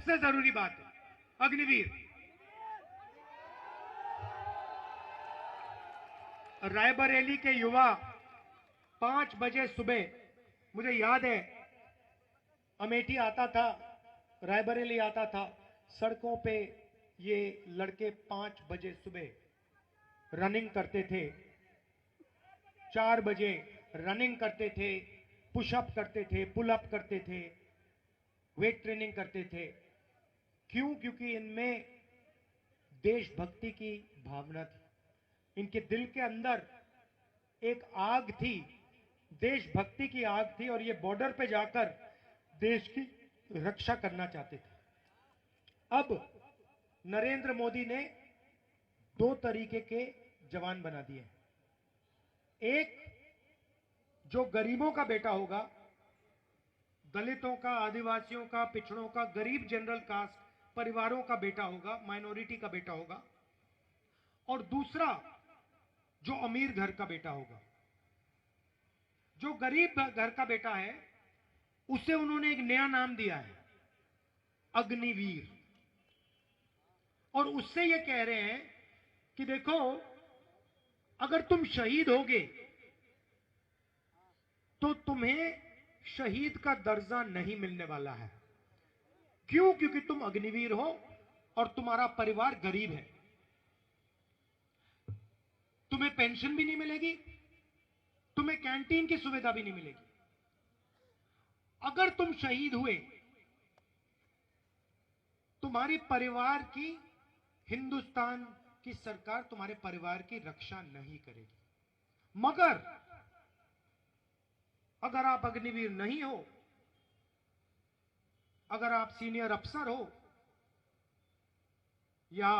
सबसे जरूरी बात है अग्निवीर। रायबरेली के युवा 5 बजे सुबह, मुझे याद है अमेठी आता था, रायबरेली आता था, सड़कों पे ये लड़के 5 बजे सुबह रनिंग करते थे, 4 बजे रनिंग करते थे, पुशअप करते थे, पुल अप करते थे, वेट ट्रेनिंग करते थे। क्यों? क्योंकि इनमें देशभक्ति की भावना थी, इनके दिल के अंदर एक आग थी, देशभक्ति की आग थी, और ये बॉर्डर पे जाकर देश की रक्षा करना चाहते थे। अब नरेंद्र मोदी ने 2 तरीके के जवान बना दिए। एक जो गरीबों का बेटा होगा, दलितों का, आदिवासियों का, पिछड़ों का, गरीब जनरल कास्ट परिवारों का बेटा होगा, माइनॉरिटी का बेटा होगा, और दूसरा जो अमीर घर का बेटा होगा। जो गरीब घर का बेटा है उसे उन्होंने एक नया नाम दिया है, अग्निवीर। और उससे ये कह रहे हैं कि देखो, अगर तुम शहीद होगे तो तुम्हें शहीद का दर्जा नहीं मिलने वाला है। क्यों? क्योंकि तुम अग्निवीर हो और तुम्हारा परिवार गरीब है, तुम्हें पेंशन भी नहीं मिलेगी, तुम्हें कैंटीन की सुविधा भी नहीं मिलेगी। अगर तुम शहीद हुए, तुम्हारे परिवार की, हिंदुस्तान की सरकार तुम्हारे परिवार की रक्षा नहीं करेगी। मगर अगर आप अग्निवीर नहीं हो, अगर आप सीनियर अफसर हो, या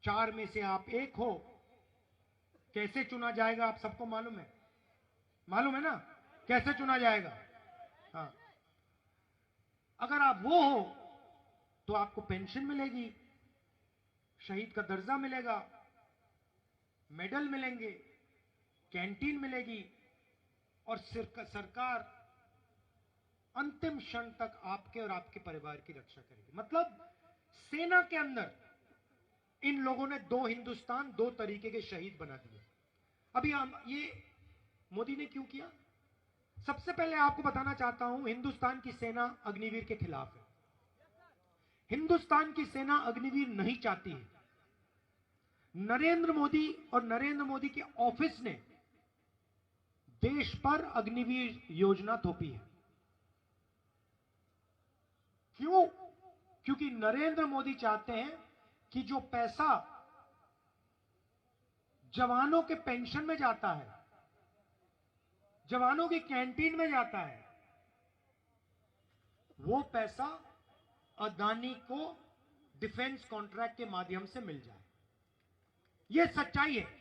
4 में से आप एक हो, कैसे चुना जाएगा आप सबको मालूम है? मालूम है ना कैसे चुना जाएगा? हाँ, अगर आप वो हो तो आपको पेंशन मिलेगी, शहीद का दर्जा मिलेगा, मेडल मिलेंगे, कैंटीन मिलेगी, और सरकार अंतिम क्षण तक आपके और आपके परिवार की रक्षा करेगी। मतलब सेना के अंदर इन लोगों ने 2 हिंदुस्तान, 2 तरीके के शहीद बना दिए। अभी हम ये मोदी ने क्यों किया? सबसे पहले आपको बताना चाहता हूं, हिंदुस्तान की सेना अग्निवीर के खिलाफ है। हिंदुस्तान की सेना अग्निवीर नहीं चाहती है। नरेंद्र मोदी और नरेंद्र मोदी के ऑफिस ने देश पर अग्निवीर योजना थोपी है। क्यों? क्योंकि नरेंद्र मोदी चाहते हैं कि जो पैसा जवानों के पेंशन में जाता है, जवानों की कैंटीन में जाता है, वो पैसा अदानी को डिफेंस कॉन्ट्रैक्ट के माध्यम से मिल जाए। यह सच्चाई है।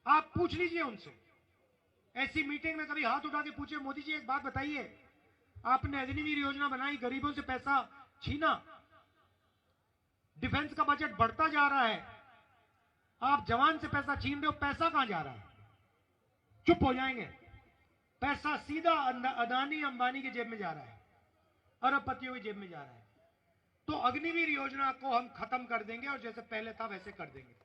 आप पूछ लीजिए उनसे, ऐसी मीटिंग में कभी हाथ उठा के पूछे, मोदी जी एक बात बताइए, आपने अग्निवीर योजना बनाई, गरीबों से पैसा छीना, डिफेंस का बजट बढ़ता जा रहा है, आप जवान से पैसा छीन रहे हो, पैसा कहां जा रहा है? चुप हो जाएंगे। पैसा सीधा अदानी अंबानी की जेब में जा रहा है, अरबपतियों की जेब में जा रहा है। तो अग्निवीर योजना को हम खत्म कर देंगे और जैसे पहले था वैसे कर देंगे।